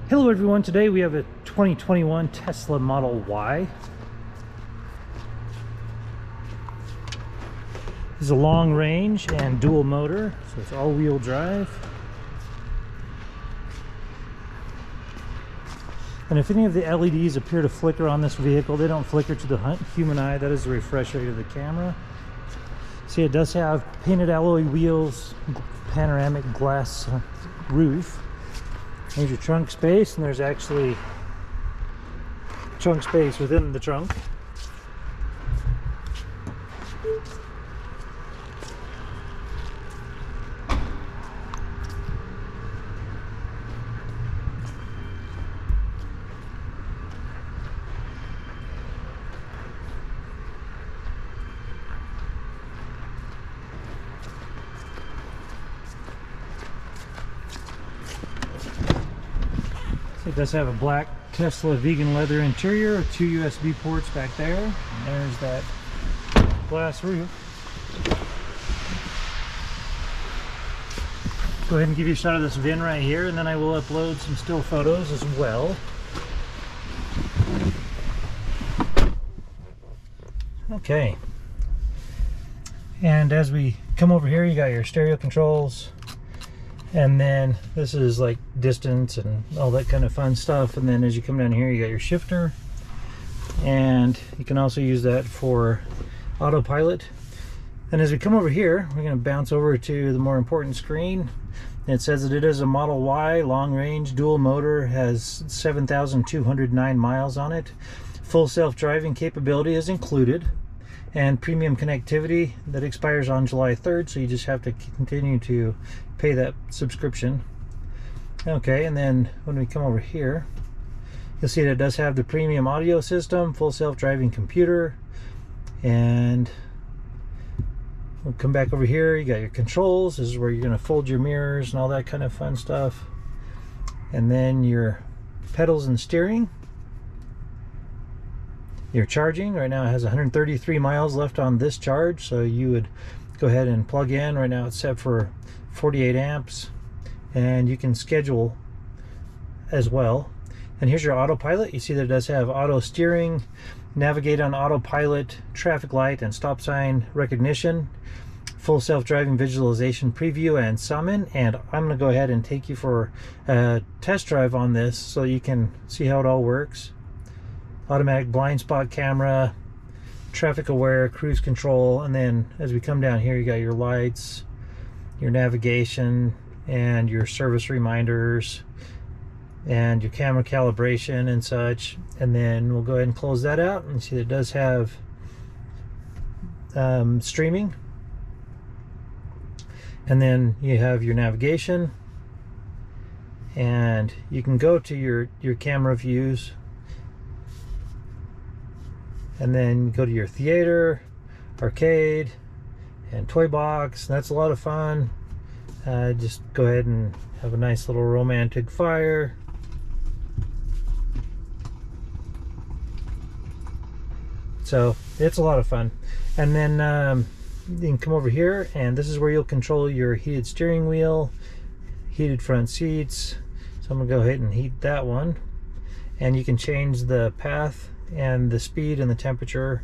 Hello everyone, today we have a 2021 Tesla Model Y. This is a long range and dual motor, so it's all-wheel drive. And if any of the LEDs appear to flicker on this vehicle, they don't flicker to the human eye. That is the refresh rate of the camera. See, it does have painted alloy wheels, panoramic glass roof. There's your trunk space, and there's actually trunk space within the trunk. It does have a black Tesla vegan leather interior, 2 USB ports back there, and there's that glass roof. Go ahead and give you a shot of this VIN right here, and then I will upload some still photos as well. Okay. And as we come over here, you got your stereo controls. And then this is like distance and all that kind of fun stuff. And then as you come down here, you got your shifter, and you can also use that for autopilot. And as we come over here, we're going to bounce over to the more important screen. It says that it is a Model Y long range dual motor, has 7,209 miles on it. Full self-driving capability is included, and premium connectivity that expires on July 3rd, so you just have to continue to pay that subscription. Okay, and then when we come over here, you'll see that it does have the premium audio system, full self-driving computer, and we'll come back over here. You got your controls. This is where you're going to fold your mirrors and all that kind of fun stuff, and then your pedals and steering. Your charging right now, it has 133 miles left on this charge, so you would go ahead and plug in. Right now it's set for 48 amps, and you can schedule as well. And here's your autopilot. You see that it does have auto steering, navigate on autopilot, traffic light and stop sign recognition, full self-driving visualization preview and summon. And I'm going to go ahead and take you for a test drive on this so you can see how it all works. Automatic blind spot camera, traffic aware, cruise control, and then as we come down here, you got your lights, your navigation, and your service reminders, and your camera calibration and such. And then we'll go ahead and close that out, and see that it does have streaming. And then you have your navigation, and you can go to your camera views, and then go to your theater, arcade, and Toybox. That's a lot of fun. Just go ahead and have a nice little romantic fire. So it's a lot of fun. And then you can come over here, and this is where you'll control your heated steering wheel, heated front seats. So I'm gonna go ahead and heat that one. And you can change the path and the speed and the temperature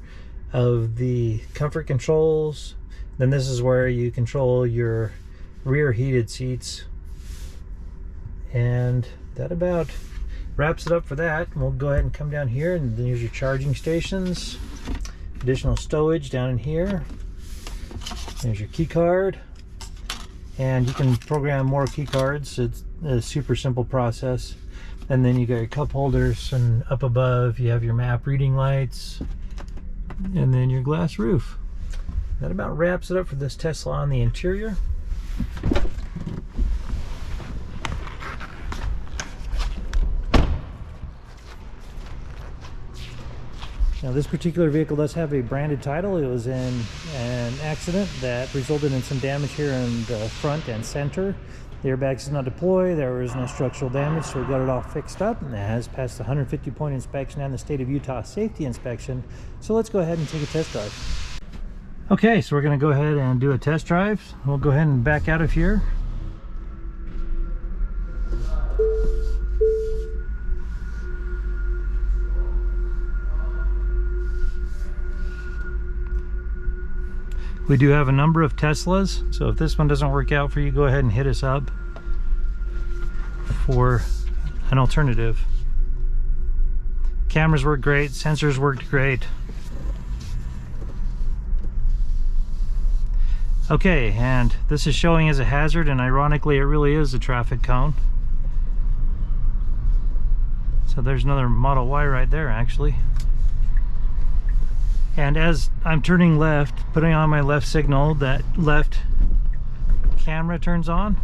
of the comfort controls. Then this is where you control your rear heated seats, and that about wraps it up for that. We'll go ahead and come down here, and then here's your charging stations, additional stowage down in here. There's your key card, and you can program more key cards. It's a super simple process. And then you got your cup holders, and up above you have your map reading lights, and then your glass roof. That about wraps it up for this Tesla on the interior. Now this particular vehicle does have a branded title. It was in an accident that resulted in some damage here in the front and center. The airbags did not deploy, there was no structural damage, so we got it all fixed up, and it has passed the 150-point inspection and the state of Utah safety inspection. So let's go ahead and take a test drive. Okay, so we're going to go ahead and do a test drive. We'll go ahead and back out of here. We do have a number of Teslas, so if this one doesn't work out for you, go ahead and hit us up for an alternative. Cameras work great, sensors worked great. Okay, and this is showing as a hazard, and ironically it really is a traffic cone. So there's another Model Y right there actually. And as I'm turning left, putting on my left signal, that left camera turns on.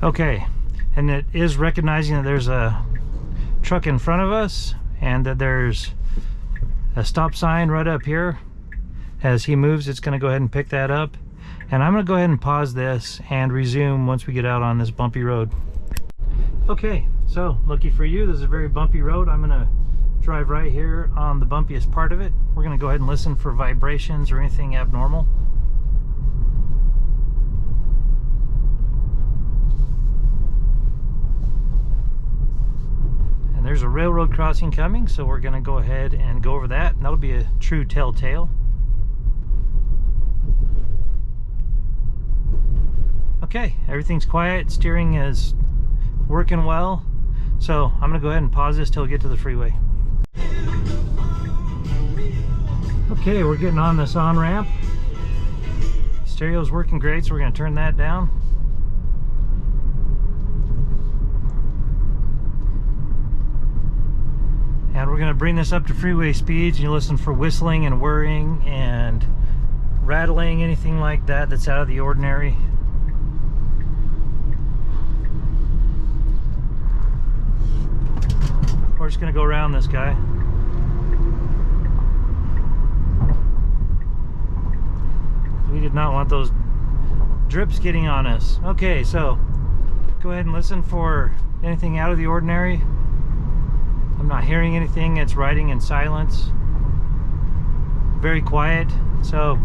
Okay, and it is recognizing that there's a truck in front of us and that there's a stop sign right up here. As he moves, it's going to go ahead and pick that up, and I'm going to go ahead and pause this and resume once we get out on this bumpy road. Okay, so lucky for you, this is a very bumpy road. I'm going to drive right here on the bumpiest part of it. We're going to go ahead and listen for vibrations or anything abnormal. There's a railroad crossing coming, so we're going to go ahead and go over that, and that'll be a true telltale. Okay, everything's quiet, steering is working well, so I'm going to go ahead and pause this till we get to the freeway. Okay, we're getting on this on-ramp. Stereo's working great, so we're going to turn that down. And we're going to bring this up to freeway speeds, and you listen for whistling and whirring and rattling, anything like that that's out of the ordinary. We're just going to go around this guy. We did not want those drips getting on us. Okay, so go ahead and listen for anything out of the ordinary. I'm not hearing anything. It's riding in silence. Very quiet. So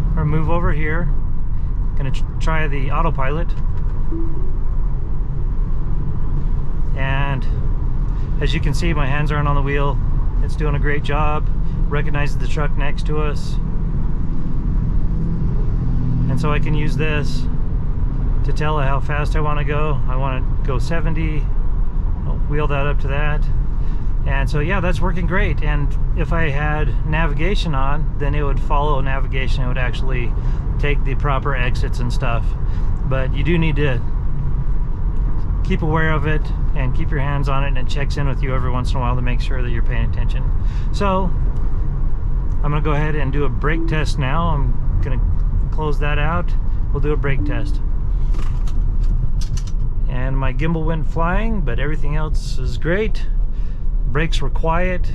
we're gonna move over here. Gonna try the Autopilot. And as you can see, my hands aren't on the wheel. It's doing a great job. Recognizes the truck next to us. And so I can use this to tell it how fast I want to go. I want to go 70. Wheel that up to that, and so yeah, that's working great. And if I had navigation on, then it would follow navigation. It would actually take the proper exits and stuff, but you do need to keep aware of it and keep your hands on it, and it checks in with you every once in a while to make sure that you're paying attention. So I'm gonna go ahead and do a brake test now. I'm gonna close that out. We'll do a brake test. And my gimbal went flying, but everything else is great. Brakes were quiet.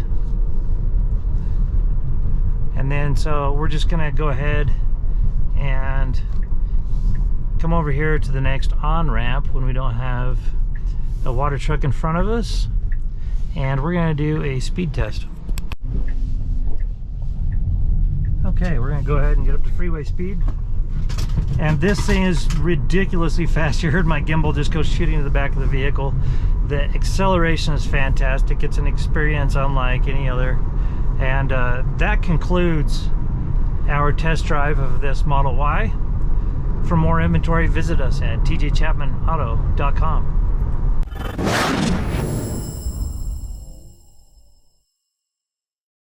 And then so we're just gonna go ahead and come over here to the next on-ramp when we don't have a water truck in front of us, and we're gonna do a speed test. Okay, we're gonna go ahead and get up to freeway speed. And this thing is ridiculously fast. You heard my gimbal just go shooting to the back of the vehicle. The acceleration is fantastic. It's an experience unlike any other. And that concludes our test drive of this Model Y. For more inventory, visit us at tjchapmanauto.com.